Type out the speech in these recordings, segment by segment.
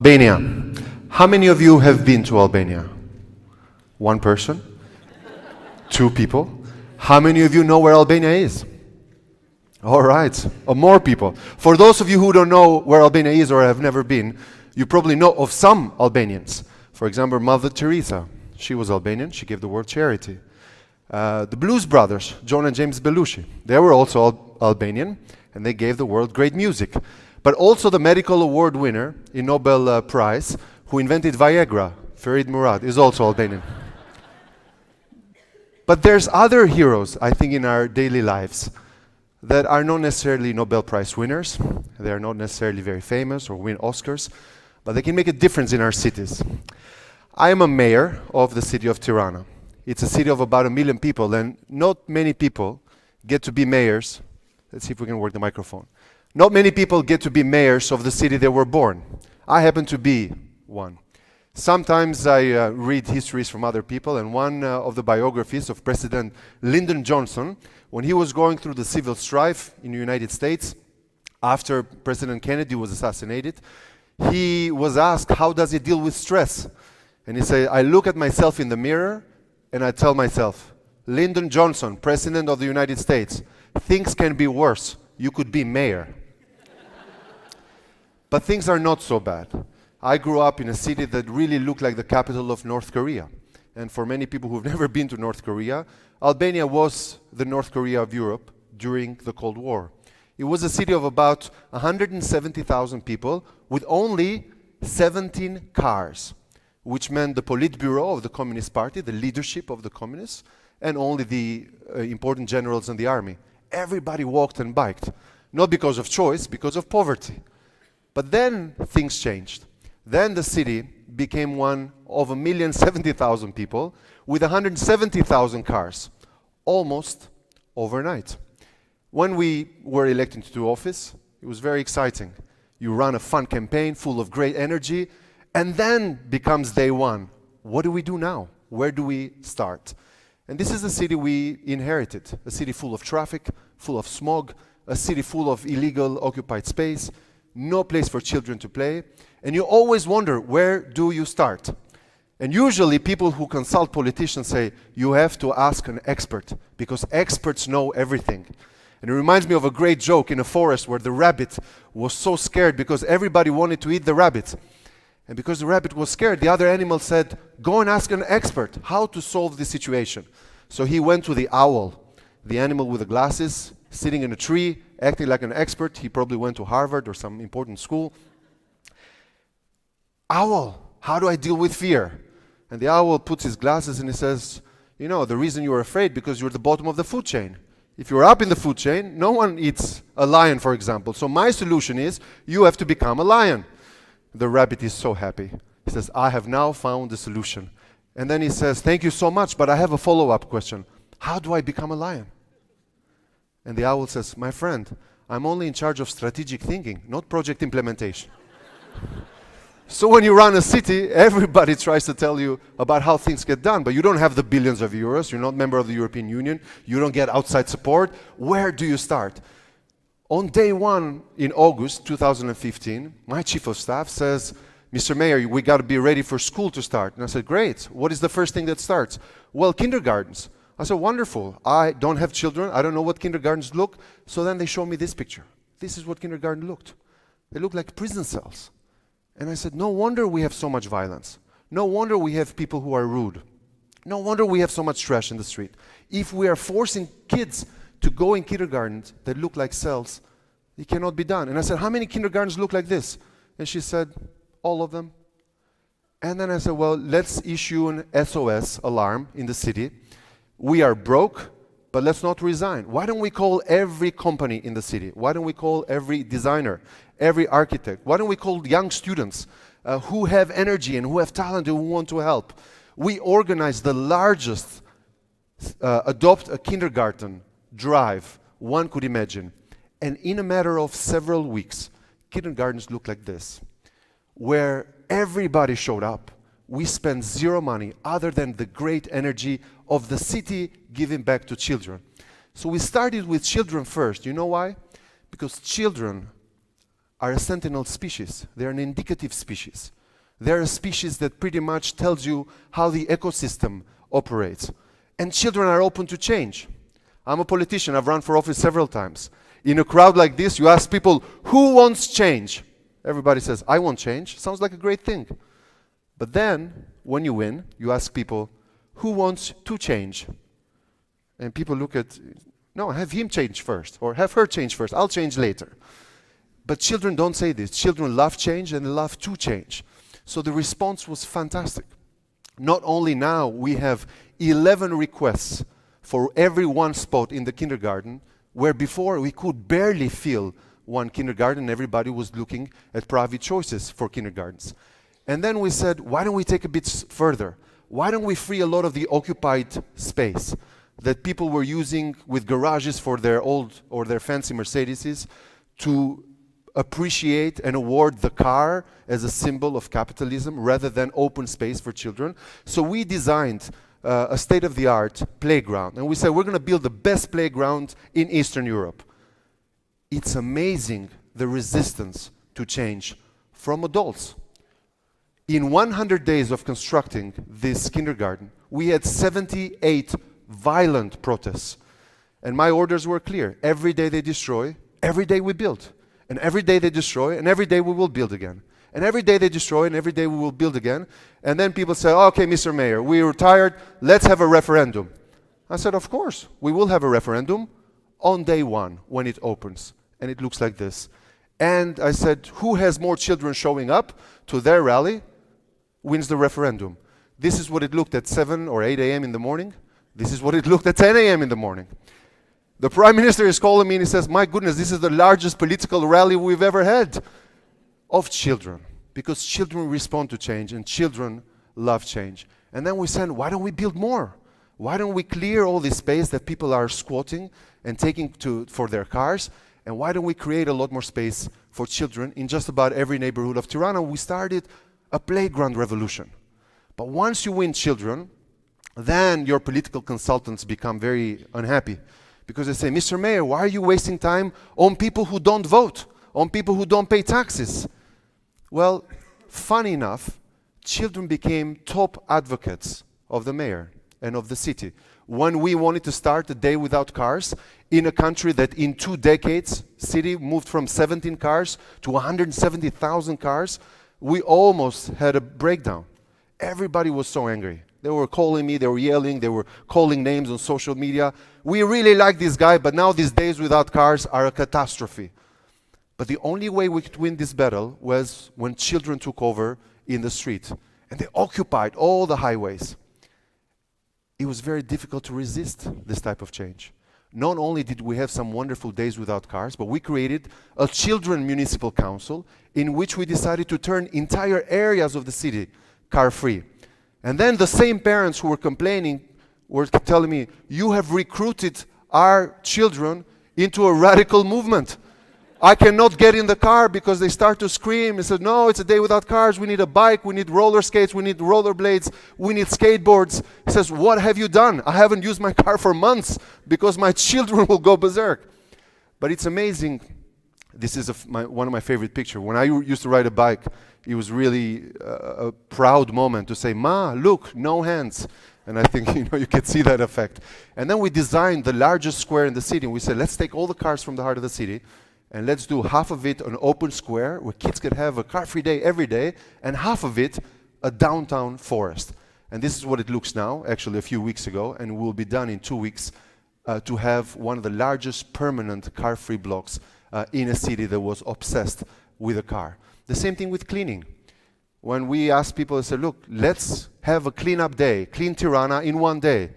Albania. How many of you have been to Albania? One person? Two people? How many of you know where Albania is? All right, more people. For those of you who don't know where Albania is or have never been, you probably know of some Albanians. For example, Mother Teresa. She was Albanian, she gave the world charity. The Blues Brothers, John and James Belushi, they were also Albanian, and they gave the world great music. But also the medical award winner in Nobel Prize, who invented Viagra, Farid Murad, is also Albanian. But there's other heroes, I think, in our daily lives that are not necessarily Nobel Prize winners. They are not necessarily very famous or win Oscars, but they can make a difference in our cities. I am a mayor of the city of Tirana. It's a city of about 1 million people, and not many people get to be mayors. Let's see if we can work the microphone. Not many people get to be mayors of the city they were born. I happen to be one. Sometimes I read histories from other people, and one of the biographies of President Lyndon Johnson, when he was going through the civil strife in the United States after President Kennedy was assassinated, he was asked, how does he deal with stress? And he said, I look at myself in the mirror and I tell myself, Lyndon Johnson, President of the United States, things can be worse. You could be mayor. But things are not so bad. I grew up in a city that really looked like the capital of North Korea. And for many people who've never been to North Korea, Albania was the North Korea of Europe during the Cold War. It was a city of about 170,000 people with only 17 cars, which meant the Politburo of the Communist Party, the leadership of the communists, and only the important generals in the army. Everybody walked and biked, not because of choice, because of poverty. But then things changed. Then the city became one of 1,070,000 people with 170,000 cars, almost overnight. When we were elected to office, it was very exciting. You run a fun campaign full of great energy, and then becomes day one. What do we do now? Where do we start? And this is the city we inherited, a city full of traffic, full of smog, a city full of illegal occupied space, no place for children to play, and you always wonder, where do you start? And usually people who consult politicians say, you have to ask an expert, because experts know everything. And it reminds me of a great joke in a forest where the rabbit was so scared because everybody wanted to eat the rabbit. And because the rabbit was scared, the other animal said, go and ask an expert how to solve this situation. So he went to the owl, the animal with the glasses, sitting in a tree, acting like an expert. He probably went to Harvard or some important school. Owl, how do I deal with fear? And the owl puts his glasses and he says, you know, the reason you're afraid because you're at the bottom of the food chain. If you're up in the food chain, no one eats a lion, for example. So my solution is, you have to become a lion. The rabbit is so happy. He says, I have now found the solution. And then he says, thank you so much, but I have a follow-up question. How do I become a lion? And the owl says, my friend, I'm only in charge of strategic thinking, not project implementation. So when you run a city, everybody tries to tell you about how things get done, but you don't have the billions of euros, you're not a member of the European Union, you don't get outside support. Where do you start? On day one in August 2015, my chief of staff says, Mr. Mayor, we got to be ready for school to start. And I said, great. What is the first thing that starts? Well, kindergartens. I said, wonderful. I don't have children. I don't know what kindergartens look. So then they showed me this picture. This is what kindergarten looked. They looked like prison cells. And I said, no wonder we have so much violence. No wonder we have people who are rude. No wonder we have so much trash in the street. If we are forcing kids to go in kindergartens that look like cells, it cannot be done. And I said, how many kindergartens look like this? And she said, all of them. And then I said, well, let's issue an SOS alarm in the city. We are broke, but let's not resign. Why don't we call every company in the city? Why don't we call every designer, every architect? Why don't we call young students who have energy and who have talent and who want to help? We organized the largest adopt a kindergarten drive one could imagine. And in a matter of several weeks, kindergartens look like this, where everybody showed up. We spent zero money other than the great energy of the city giving back to children. So we started with children first. You know why? Because children are a sentinel species. They're an indicative species. They're a species that pretty much tells you how the ecosystem operates. And children are open to change. I'm a politician. I've run for office several times. In a crowd like this, you ask people, who wants change? Everybody says, I want change. Sounds like a great thing. But then, when you win, you ask people, who wants to change? And people look at, no, have him change first, or have her change first. I'll change later. But children don't say this. Children love change and they love to change. So the response was fantastic. Not only now, we have 11 requests for every one spot in the kindergarten, where before we could barely fill one kindergarten. Everybody was looking at private choices for kindergartens. And then we said, why don't we take a bit further? Why don't we free a lot of the occupied space that people were using with garages for their old or their fancy Mercedeses to appreciate and award the car as a symbol of capitalism rather than open space for children. So we designed a state-of-the-art playground. And we said, we're going to build the best playground in Eastern Europe. It's amazing the resistance to change from adults. In 100 days of constructing this kindergarten, we had 78 violent protests. And my orders were clear. Every day they destroy, every day we build. And every day they destroy, and every day we will build again. And every day they destroy, and every day we will build again. And then people say, oh, okay, Mr. Mayor, we were tired, let's have a referendum. I said, of course, we will have a referendum on day one when it opens. And it looks like this. And I said, who has more children showing up to their rally wins the referendum. This is what it looked at 7 or 8 a.m. in the morning. This is what it looked at 10 a.m. in the morning. The Prime Minister is calling me and he says, my goodness, this is the largest political rally we've ever had of children. Because children respond to change and children love change. And then we said, why don't we build more? Why don't we clear all this space that people are squatting and taking for their cars? And why don't we create a lot more space for children in just about every neighborhood of Tirana? We started a playground revolution. But once you win children, then your political consultants become very unhappy. Because they say, Mr. Mayor, why are you wasting time on people who don't vote, on people who don't pay taxes? Well, funny enough, children became top advocates of the mayor and of the city. When we wanted to start a day without cars in a country that in 2 decades, city moved from 17 cars to 170,000 cars, we almost had a breakdown. Everybody was so angry. They were calling me, they were yelling, they were calling names on social media. We really like this guy, but now these days without cars are a catastrophe. But the only way we could win this battle was when children took over in the street. And they occupied all the highways. It was very difficult to resist this type of change. Not only did we have some wonderful days without cars, but we created a children municipal council in which we decided to turn entire areas of the city car-free. And then the same parents who were complaining were telling me, you have recruited our children into a radical movement. I cannot get in the car because they start to scream. They said, no, it's a day without cars. We need a bike. We need roller skates. We need rollerblades. We need skateboards. He says, what have you done? I haven't used my car for months because my children will go berserk. But it's amazing. This is one of my favorite pictures. When I used to ride a bike, it was really a proud moment to say, Ma, look, no hands. And I think, you can see that effect. And then we designed the largest square in the city. And we said, let's take all the cars from the heart of the city and let's do half of it an open square where kids could have a car-free day every day, and half of it a downtown forest. And this is what it looks now, actually a few weeks ago, and will be done in 2 weeks to have one of the largest permanent car-free blocks in a city that was obsessed with a car. The same thing with cleaning. When we ask people, they say, look, let's have a cleanup day, clean Tirana in 1 day.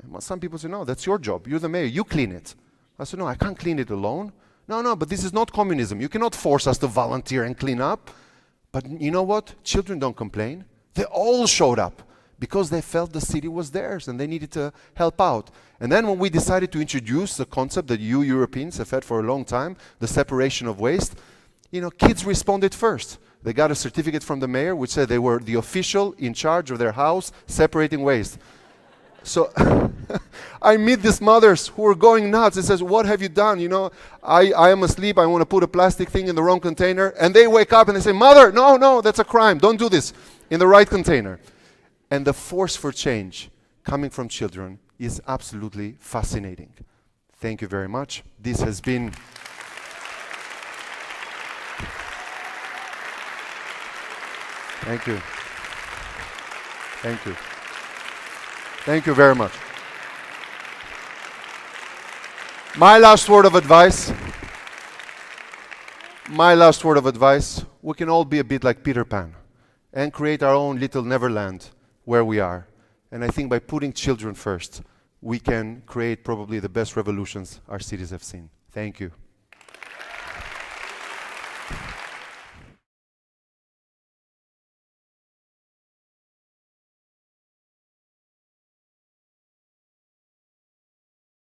And some people say, no, that's your job. You're the mayor. You clean it. I said, no, I can't clean it alone. No, but this is not communism. You cannot force us to volunteer and clean up. But you know what? Children don't complain. They all showed up because they felt the city was theirs and they needed to help out. And then when we decided to introduce the concept that you Europeans have had for a long time, the separation of waste, kids responded first. They got a certificate from the mayor which said they were the official in charge of their house separating waste. So I meet these mothers who are going nuts. It says, what have you done? You know, I am asleep. I want to put a plastic thing in the wrong container. And they wake up and they say, Mother, no, that's a crime. Don't do this. In the right container. And the force for change coming from children is absolutely fascinating. Thank you very much. This has been... Thank you. Thank you. Thank you very much. My last word of advice. We can all be a bit like Peter Pan and create our own little Neverland where we are. And I think by putting children first, we can create probably the best revolutions our cities have seen. Thank you.